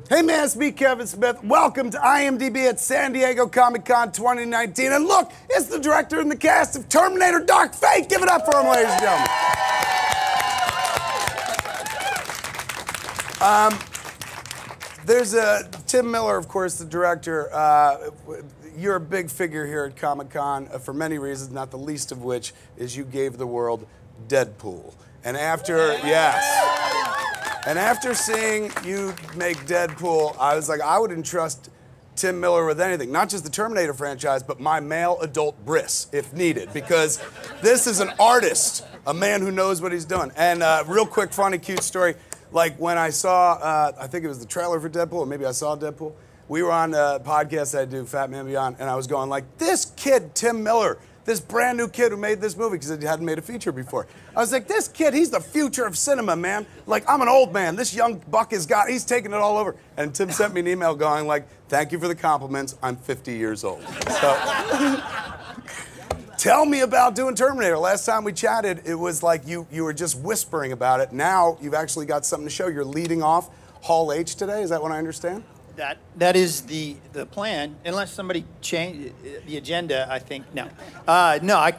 Hey man, it's me, Kevin Smith. Welcome to IMDb at San Diego Comic-Con 2019. And look, it's the director and the cast of Terminator Dark Fate. Give it up for him, ladies and gentlemen. There's Tim Miller, of course, the director. You're a big figure here at Comic-Con for many reasons, not the least of which is you gave the world Deadpool. And after, and after seeing you make Deadpool, I was like, I would entrust Tim Miller with anything. Not just the Terminator franchise, but my male adult bris, if needed. Because this is an artist, a man who knows what he's doing. And real quick, funny, cute story. Like when I saw, I think it was the trailer for Deadpool, or maybe I saw Deadpool. We were on a podcast I do, Fat Man Beyond, and I was going like, this kid, Tim Miller, this brand new kid who made this movie, because he hadn't made a feature before. I was like, this kid, he's the future of cinema, man. Like, I'm an old man. This young buck he's taking it all over. And Tim sent me an email going like, thank you for the compliments. I'm 50 years old. So, tell me about doing Terminator. Last time we chatted, it was like you were just whispering about it. Now you've actually got something to show. You're leading off Hall H today. Is that what I understand? That is the plan, unless somebody changed the agenda, I think. No.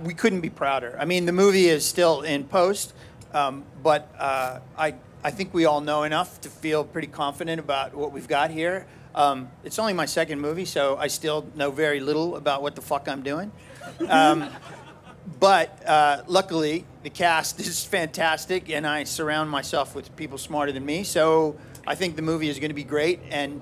We couldn't be prouder. I mean, the movie is still in post, but I think we all know enough to feel pretty confident about what we've got here. It's only my second movie, so I still know very little about what the fuck I'm doing. But luckily, the cast is fantastic, and I surround myself with people smarter than me, so I think the movie is going to be great. And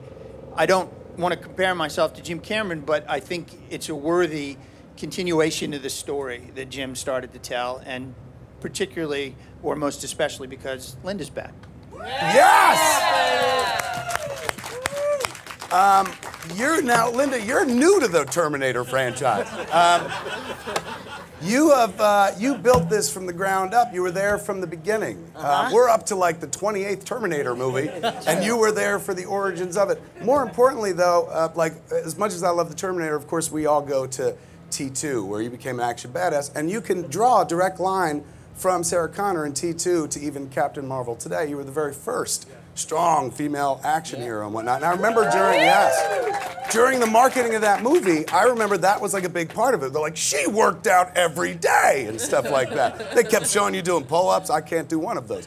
I don't want to compare myself to Jim Cameron, but I think it's a worthy continuation of the story that Jim started to tell, and particularly, or most especially, because Linda's back. Yes! Linda, you're new to the Terminator franchise. You built this from the ground up. You were there from the beginning. We're up to like the 28th Terminator movie, and you were there for the origins of it. More importantly, though, like as much as I love the Terminator, of course, we all go to T2, where you became an action badass, and you can draw a direct line from Sarah Connor in T2 to even Captain Marvel today. You were the very first strong female action hero and whatnot. And I remember during the marketing of that movie, I remember that was like a big part of it. They're like, she worked out every day and stuff like that. They kept showing you doing pull-ups. I can't do one of those.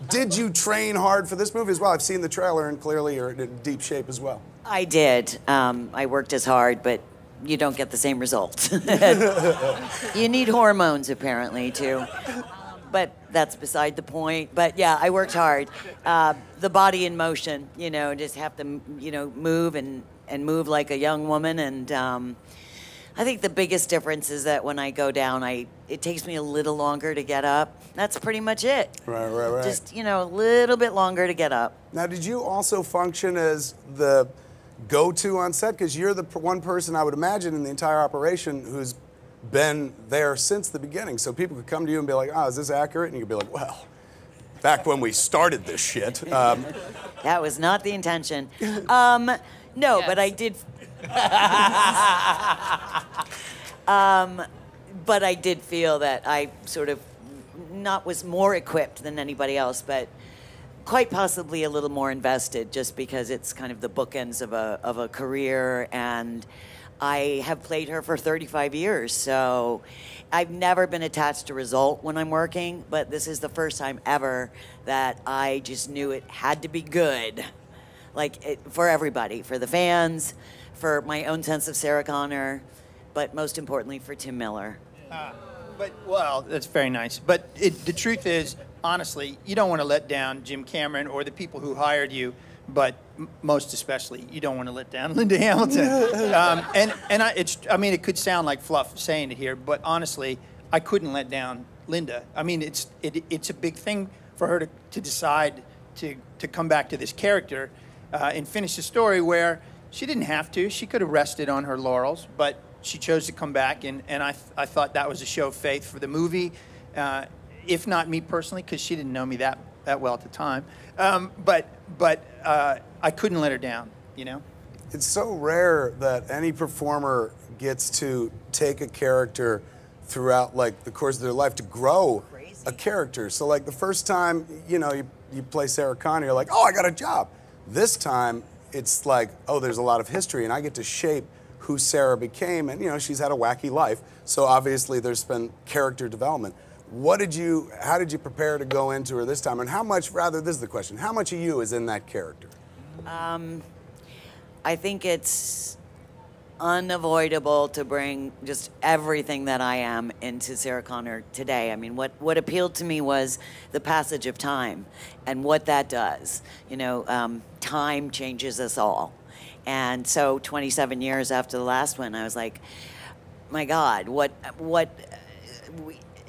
Did you train hard for this movie as well? I've seen the trailer, and clearly you're in deep shape as well. I did. I worked as hard, but you don't get the same results. You need hormones, apparently, too. But that's beside the point. But yeah, I worked hard. The body in motion, just have to, move and move like a young woman. And I think the biggest difference is that when I go down, it takes me a little longer to get up. That's pretty much it. Right. Just, a little bit longer to get up. Now, did you also function as the go-to on set? Because you're the one person I would imagine in the entire operation who's been there since the beginning. So people could come to you and be like, oh, is this accurate? And you could be like, well, back when we started this shit. That was not the intention. No, yes. But I did. But I did feel that I sort of was more equipped than anybody else, but quite possibly a little more invested, just because it's kind of the bookends of a career, and I have played her for 35 years, so I've never been attached to result when I'm working, but this is the first time ever that I just knew it had to be good. For everybody, for the fans, for my own sense of Sarah Connor, but most importantly for Tim Miller. That's very nice. But the truth is, honestly, you don't want to let down Jim Cameron or the people who hired you, but most especially, you don't want to let down Linda Hamilton. It could sound like fluff saying it here, but honestly, I couldn't let down Linda. I mean, it's a big thing for her to decide to come back to this character and finish the story where she didn't have to. She could have rested on her laurels, but she chose to come back, and I thought that was a show of faith for the movie, if not me personally, because she didn't know me that well at the time. But I couldn't let her down, It's so rare that any performer gets to take a character throughout the course of their life to grow a character. So the first time, you play Sarah Connor, you're like, oh, I got a job. This time, it's like, oh, there's a lot of history, and I get to shape who Sarah became, and you know, she's had a wacky life, so obviously there's been character development. How did you prepare to go into her this time, and how much, rather, this is the question, how much of you is in that character? I think it's unavoidable to bring just everything that I am into Sarah Connor today. I mean, what appealed to me was the passage of time and what that does. You know, time changes us all. And so 27 years after the last one, I was like, my God, what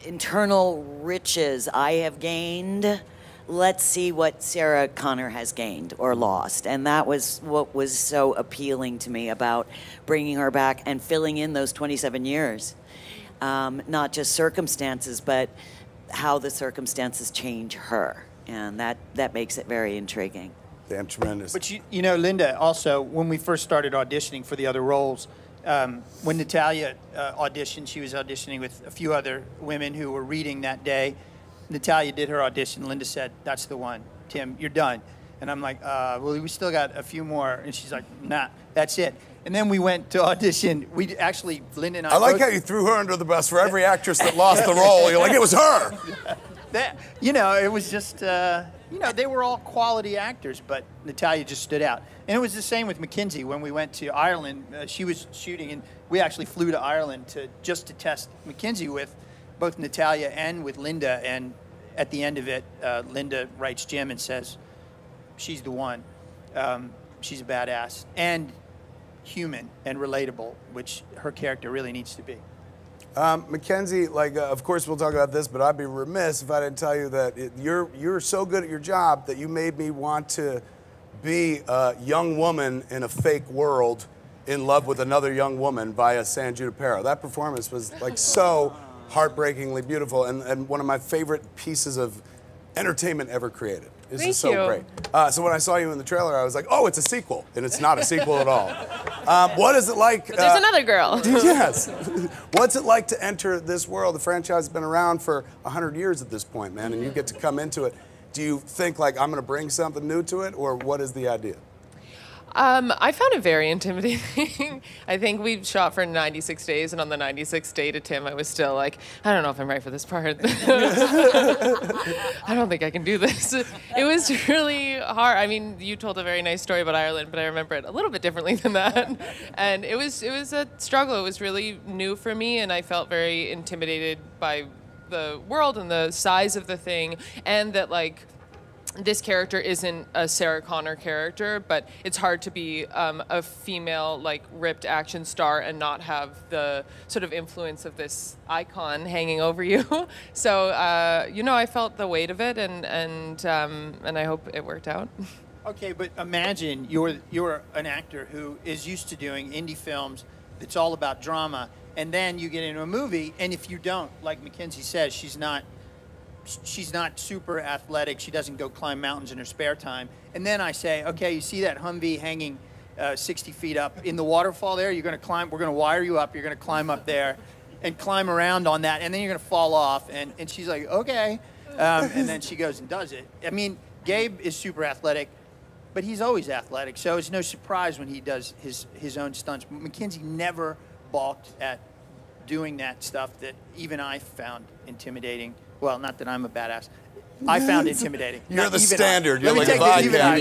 internal riches I have gained. Let's see what Sarah Connor has gained or lost. And that was what was so appealing to me about bringing her back and filling in those 27 years. Not just circumstances, but how the circumstances change her. And that makes it very intriguing. Damn tremendous. But you know, Linda, also, when we first started auditioning for the other roles, when Natalia auditioned, she was auditioning with a few other women who were reading that day. Natalia did her audition. Linda said, "That's the one. Tim, you're done." And I'm like, well, we still got a few more. And she's like, "Nah, that's it." And then we went to audition. We actually, Linda and I like how you threw her under the bus for every actress that lost the role. You're like, it was her. You know, it was just, you know, they were all quality actors, but Natalia just stood out. And it was the same with Mackenzie when we went to Ireland. She was shooting, and we actually flew to Ireland just to test Mackenzie with both Natalia and with Linda. And at the end of it, Linda writes Jim and says, "She's the one. She's a badass and human and relatable," which her character really needs to be. Mackenzie, like, of course we'll talk about this, but I'd be remiss if I didn't tell you that you're so good at your job that you made me want to be a young woman in a fake world in love with another young woman via San Junipero. That performance was like so heartbreakingly beautiful and one of my favorite pieces of entertainment ever created. This is so great. So when I saw you in the trailer, I was like, oh, it's a sequel. And it's not a sequel at all. What is it like? But there's another girl. Yes. What's it like to enter this world? The franchise has been around for 100 years at this point, man, and you get to come into it. Do you think, like, I'm going to bring something new to it, or what is the idea? I found it very intimidating. I think we shot for 96 days, and on the 96th day to Tim, I was still like, I don't know if I'm right for this part. I don't think I can do this. It was really hard. I mean, you told a very nice story about Ireland, but I remember it a little bit differently than that. And it was a struggle. It was really new for me, and I felt very intimidated by the world and the size of the thing, and that, like, this character isn't a Sarah Connor character, but it's hard to be a female, like, ripped action star and not have the sort of influence of this icon hanging over you. So, you know, I felt the weight of it, and I hope it worked out. Okay, but imagine you're an actor who is used to doing indie films. It's all about drama, and then you get into a movie, and if you don't, like Mackenzie says, she's not super athletic. She doesn't go climb mountains in her spare time. And then I say, okay, you see that Humvee hanging 60 feet up in the waterfall there? You're going to climb. We're going to wire you up. You're going to climb up there and climb around on that. And then you're going to fall off. And she's like, okay. And then she goes and does it. I mean, Gabe is super athletic, but he's always athletic. So it's no surprise when he does his own stunts. Mackenzie never balked at doing that stuff that even I found intimidating. Well, not that I'm a badass. I found intimidating. You're the standard. You're like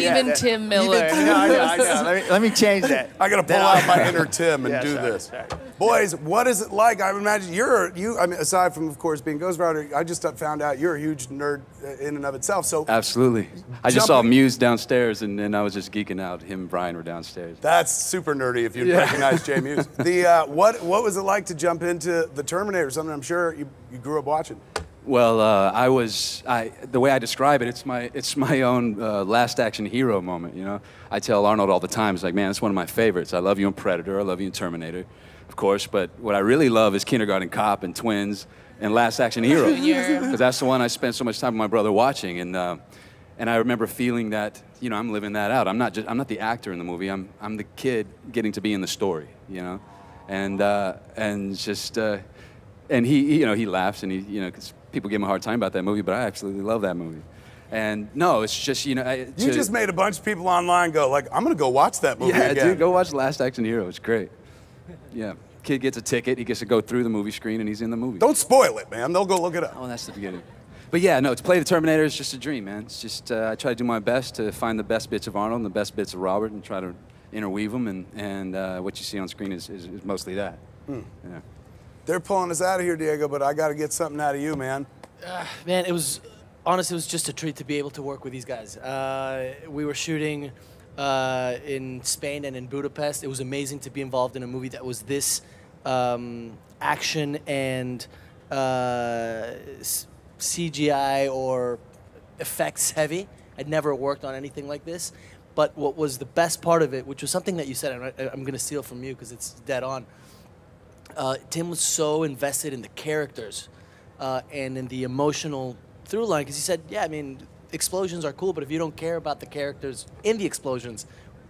even Tim Miller. I know. Let me change that. I got to pull out my inner Tim and do this. Sorry. Boys, what is it like? I imagine I mean, aside from, of course, being Ghost Rider, I just found out you're a huge nerd in and of itself. So absolutely. I just saw Muse downstairs, and I was just geeking out. Him and Brian were downstairs. That's super nerdy if you recognize Jay Muse. What was it like to jump into the Terminator? Something I'm sure you grew up watching. Well, the way I describe it, it's my own last action hero moment, you know? I tell Arnold all the time, it's like, man, it's one of my favorites. I love you in Predator, I love you in Terminator, of course, but what I really love is Kindergarten Cop and Twins and Last Action Hero. Because that's the one I spent so much time with my brother watching, and I remember feeling that, you know, I'm living that out. I'm not the actor in the movie, I'm the kid getting to be in the story, you know? And he, you know, he laughs and he, you know, 'cause people give him a hard time about that movie, but I absolutely love that movie. And no, it's just, you just made a bunch of people online go like, I'm gonna go watch that movie yeah, again. dude, go watch Last Action Hero. It's great. Yeah, kid gets a ticket. He gets to go through the movie screen, and he's in the movie. Don't spoil it, man. They'll go look it up. Oh, that's the beginning. But yeah, no, to play the Terminator is just a dream, man. It's just I try to do my best to find the best bits of Arnold and the best bits of Robert, and try to interweave them. And what you see on screen is mostly that. Yeah. They're pulling us out of here, Diego, but I got to get something out of you, man. Man, honestly, it was just a treat to be able to work with these guys. We were shooting in Spain and in Budapest. It was amazing to be involved in a movie that was this action and CGI or effects heavy. I'd never worked on anything like this. But what was the best part of it, which was something that you said, and I'm going to steal from you because it's dead on. Tim was so invested in the characters and in the emotional through line, because he said, yeah, I mean, explosions are cool, but if you don't care about the characters in the explosions,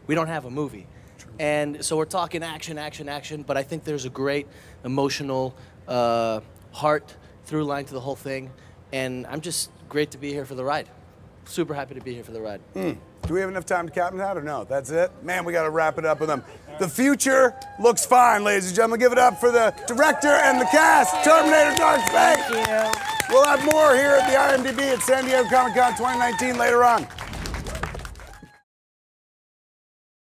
we don't have a movie. True. And so we're talking action, action, action, but I think there's a great emotional heart through line to the whole thing, and I'm just great to be here for the ride. Super happy to be here for the ride. Do we have enough time to captain that or no? That's it? Man, we got to wrap it up with them. The future looks fine, ladies and gentlemen. Give it up for the director and the cast, Terminator Dark Fate. Thank you. We'll have more here at the IMDb at San Diego Comic-Con 2019 later on.